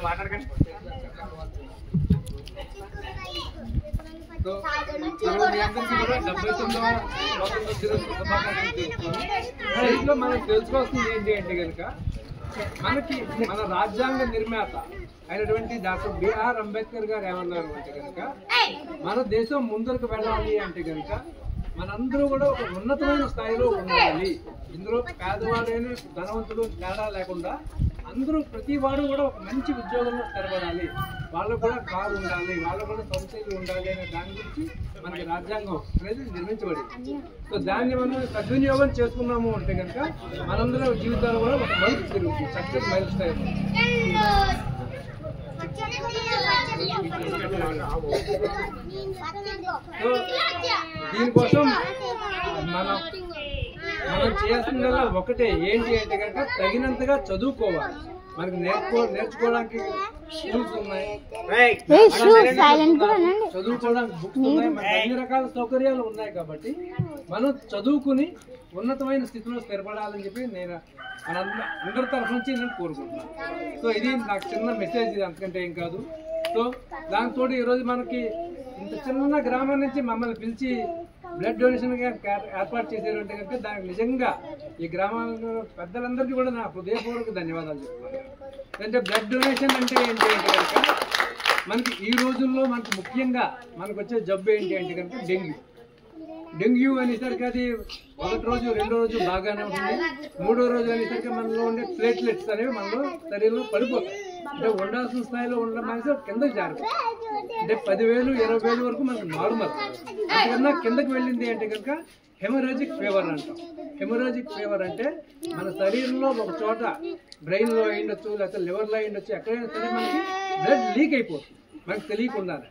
మాట్లాడకండి. మనం తెలుసుకోవాల్సింది ఏంటి అంటే కనుక మనకి మన రాజ్యాంగ నిర్మాత అయినటువంటి డాక్టర్ బిఆర్ అంబేద్కర్ గారు ఏమన్నారు అంటే కనుక మన దేశం ముందరకు వెళ్ళాలి అంటే కనుక మనందరూ కూడా ఒక ఉన్నతమైన స్థాయిలో ఉండాలి. ఇందులో పేదవాడైన ధనవంతుడు తేడా లేకుండా అందరూ ప్రతి వాడు కూడా ఒక మంచి ఉద్యోగంలో స్థిరపడాలి, వాళ్ళకు కూడా కారు ఉండాలి, వాళ్ళకు కూడా సొసైటీ ఉండాలి అనే దాని గురించి మనకి రాజ్యాంగం అనేది నిర్మించబడింది. సో దాన్ని మనం సద్వినియోగం చేసుకున్నాము అంటే కనుక మనందరం జీవితాలు కూడా ఒక మలుపు తిరుగుతుంది, సక్సెస్ మైల్ స్టైల్. సో దీనికోసం మనం చేయాల్సిందల్లా ఒకటే ఏంటి అంటే కనుక తగినంతగా చదువుకోవాలి. మనకి నేర్చుకోవడానికి స్కూల్స్ ఉన్నాయి, చదువుకోవడానికి బుక్స్ ఉన్నాయి, మనకి అన్ని రకాల సౌకర్యాలు ఉన్నాయి. కాబట్టి మనం చదువుకుని ఉన్నతమైన స్థితిలో స్థిరపడాలని చెప్పి నేను అందరి తరఫు నుంచి నేను కోరుకుంటున్నాను. సో ఇది నాకు చిన్న మెసేజ్, ఇది అంతకంటే ఏం కాదు. సో దాంతో ఈరోజు మనకి ఇంత చిన్న గ్రామం నుంచి మమ్మల్ని పిలిచి బ్లడ్ డొనేషన్ ఏర్పాటు చేసేటువంటి కనుక దానికి నిజంగా ఈ గ్రామాల పెద్దలందరికీ కూడా నా హృదయపూర్వక ధన్యవాదాలు చెప్తున్నాను. అంటే బ్లడ్ డొనేషన్ అంటే ఏంటి అంటే కనుక మనకి ఈ రోజుల్లో మనకి ముఖ్యంగా మనకు వచ్చే జబ్బు ఏంటి అంటే కనుక డెంగ్యూ అనేసరికి అది మొదటి రోజు రెండో రోజు బాగానే ఉంటుంది, మూడో రోజు అనేసరికి మనలో ఉండే ప్లేట్లెట్స్ అనేవి మనలో శరీరంలో పడిపోతాయి. అంటే ఉండాల్సిన స్థాయిలో ఉండడం అనేసి కిందకి జారిపోతుంది. అంటే 10,000 20,000 వరకు మనకు నార్మల్. అందుకన్నా కిందకి వెళ్ళింది అంటే కనుక హెమరాజిక్ ఫీవర్ అంటాం. హెమరాజిక్ ఫీవర్ అంటే మన శరీరంలో ఒక చోట బ్రెయిన్లో అయ్యిండొచ్చు, లేకపోతే లివర్లో అయ్యిండొచ్చు, ఎక్కడైనా సరే మనకి బ్లడ్ లీక్ అయిపోతుంది మనకు తెలియకుండానే.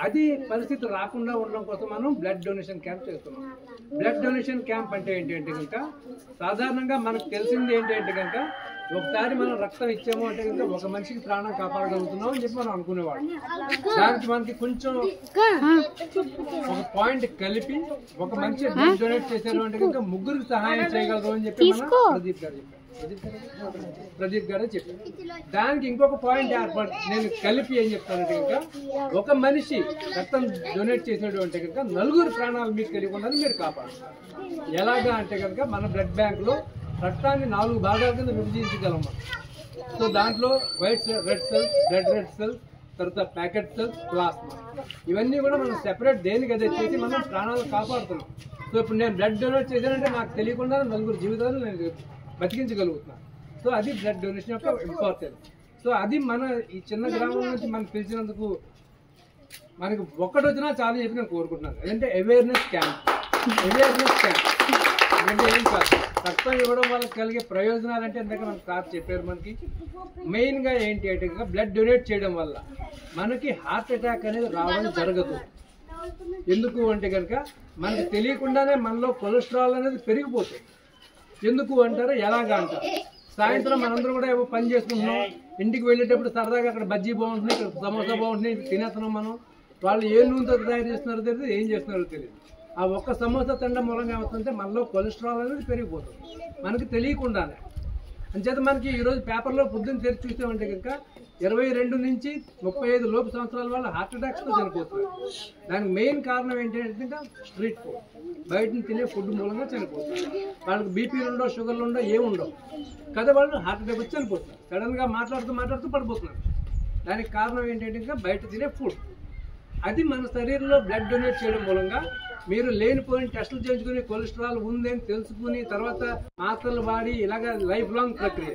అది పరిస్థితి రాకుండా ఉండడం కోసం మనం బ్లడ్ డొనేషన్ క్యాంప్ చేస్తున్నాం. బ్లడ్ డొనేషన్ క్యాంప్ అంటే ఏంటి అంటే కనుక సాధారణంగా మనకు తెలిసింది ఏంటి అంటే కనుక ఒకసారి మనం రక్తం ఇచ్చాము అంటే కనుక ఒక మనిషికి ప్రాణం కాపాడగలుగుతున్నాం అని చెప్పి మనం అనుకునేవాళ్ళం. దానికి మనకి కొంచెం ఒక పాయింట్ కలిపి ఒక మనిషి బ్లడ్ డొనేట్ చేశారు అంటే కనుక ముగ్గురికి సహాయం చేయగలరు అని చెప్పి మన ప్రదీప్ గారు చెప్పారు. దానికి ఇంకొక పాయింట్ ఏర్పాటు నేను కలిపి ఏం చెప్తానంటే కనుక ఒక మనిషి రక్తం డొనేట్ చేసాడు అంటే కనుక 4 ప్రాణాలు మీకు తెలియకుండా మీరు కాపాడుతారు. ఎలాగా అంటే కనుక మన బ్లడ్ బ్యాంక్ లో రక్తాన్ని 4 భాగాల కింద విభజించగలం. సో దాంట్లో white red cells, blood red cells, తర్వాత ప్యాకెట్ సెల్స్, ప్లాస్మా, ఇవన్నీ కూడా మనం సెపరేట్ దేనికి అదే చేసి మనం ప్రాణాలు కాపాడుతున్నాం. సో ఇప్పుడు నేను బ్లడ్ డొనేట్ చేశానంటే నాకు తెలియకుండా 4 జీవితాలు నేను బతికించగలుగుతున్నాను. సో అది బ్లడ్ డొనేషన్ యొక్క ఇంపార్టెన్స్. సో అది మన ఈ చిన్న గ్రామం నుంచి మనం పిలిచినందుకు మనకి ఒక్కటి వచ్చినా చాలా చెప్పి నేను కోరుకుంటున్నాను. అదంటే అవేర్నెస్ క్యాంప్. అంటే ఏం కాదు, రక్తం ఇవ్వడం వల్ల కలిగే ప్రయోజనాలు అంటే ఇందాక మనకు సార్ చెప్పారు. మనకి మెయిన్గా ఏంటి అంటే బ్లడ్ డొనేట్ చేయడం వల్ల మనకి హార్ట్ అటాక్ అనేది రావడం జరగదు. ఎందుకు అంటే కనుక మనకి తెలియకుండానే మనలో కొలెస్ట్రాల్ అనేది పెరిగిపోతుంది. ఎందుకు అంటారు, ఎలాగా అంటారు, సాయంత్రం మనందరం కూడా ఏవో పని చేసుకుంటున్నాం, ఇంటికి వెళ్ళేటప్పుడు సరదాగా అక్కడ బజ్జీ బాగుంటుంది, ఇక్కడ సమోసా బాగుంటుంది, తినేస్తున్నాం మనం. వాళ్ళు ఏ నూనెతో తయారు చేస్తున్నారో తెలియదు, ఏం చేస్తున్నారో తెలియదు. ఆ ఒక్క సమోసా తినడం మూలంగా ఏమవుతుందంటే మనలో కొలెస్ట్రాల్ అనేది పెరిగిపోతుంది మనకి తెలియకుండానే. అంచేత మనకి ఈరోజు పేపర్లో పొద్దున్న తెరిచి చూసామంటే కనుక 22 నుంచి 35 లోపు సంవత్సరాల వాళ్ళు హార్ట్ అటాక్స్తో చనిపోతున్నారు. దానికి మెయిన్ కారణం ఏంటంటే స్ట్రీట్ ఫుడ్, బయట తినే ఫుడ్ మూలంగా చనిపోతున్నారు. వాళ్ళకి బీపీలు ఉండవు, షుగర్లు ఉండవు, ఏమి ఉండవు కదా, వాళ్ళు హార్ట్ అటాక్ వచ్చి చనిపోతున్నారు. సడన్గా మాట్లాడుతూ పడిపోతున్నారు. దానికి కారణం ఏంటంటే బయట తినే ఫుడ్. అది మన శరీరంలో బ్లడ్ డొనేట్ చేయడం మూలంగా మీరు లేనిపోయిన టెస్టులు చేయించుకుని కొలెస్ట్రాల్ ఉంది అని తెలుసుకుని తర్వాత మాత్రలు వాడి ఇలాగ లైఫ్ లాంగ్ ప్రక్రియ.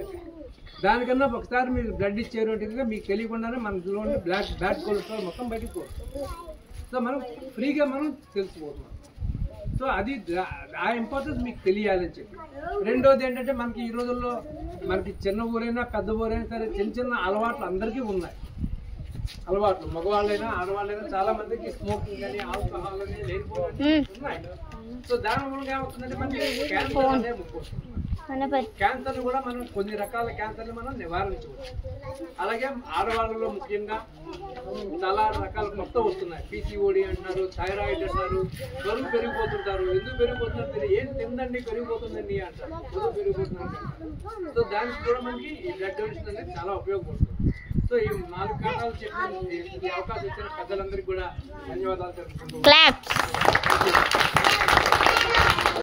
దానికన్నా ఒకసారి మీరు బ్లడ్ ఇచ్చారు అంటే మీకు తెలియకుండానే మనలో ఉండే బ్యాడ్ కొలెస్ట్రాల్ మొత్తం బయటకు పోతుంది. సో మనం ఫ్రీగా మనం తెలుసుకోతున్నాం. సో అది ఆ ఇంపార్టెన్స్ మీకు తెలియాలని చెప్పి. రెండోది ఏంటంటే మనకి ఈ రోజుల్లో మనకి చిన్న ఊరైనా పెద్ద ఊరైనా సరే చిన్న అలవాట్లు అందరికీ ఉన్నాయి. అలవాట్లు మగవాళ్ళైనా ఆడవాళ్ళైనా చాలా మందికి స్మోకింగ్ అని, ఆల్కహాల్ అని, లేనిపోయి ఉన్నాయి. సో దాని మూలంగా ఏమవుతుందంటే మనకి క్యాన్సర్ అనేది ముక్కుతుంది. క్యాన్సర్ కూడా మనం కొన్ని రకాల క్యాన్సర్ని మనం నివారించవచ్చు. అలాగే ఆడవాళ్ళలో ముఖ్యంగా చాలా రకాల కొత్త వస్తున్నాయి. పీసీఓడి అంటున్నారు, థైరాయిడ్ అంటారు, బరువు పెరిగిపోతుంటారు. ఎందుకు పెరిగిపోతున్నారు తెలియదు, ఏం తిందండి పెరిగిపోతుందండి అంటారు, బరువు పెరిగిపోతున్నారు. సో దానికి కూడా మనకి ఈ బ్లడ్ డొనేషన్ అనేది చాలా ఉపయోగపడుతుంది. సో ఈ 4 కారణాలు చెప్పిన ఈ అవకాశం ఇచ్చిన పెద్దలందరికీ కూడా ధన్యవాదాలు తెలుపుకుంటున్నాను.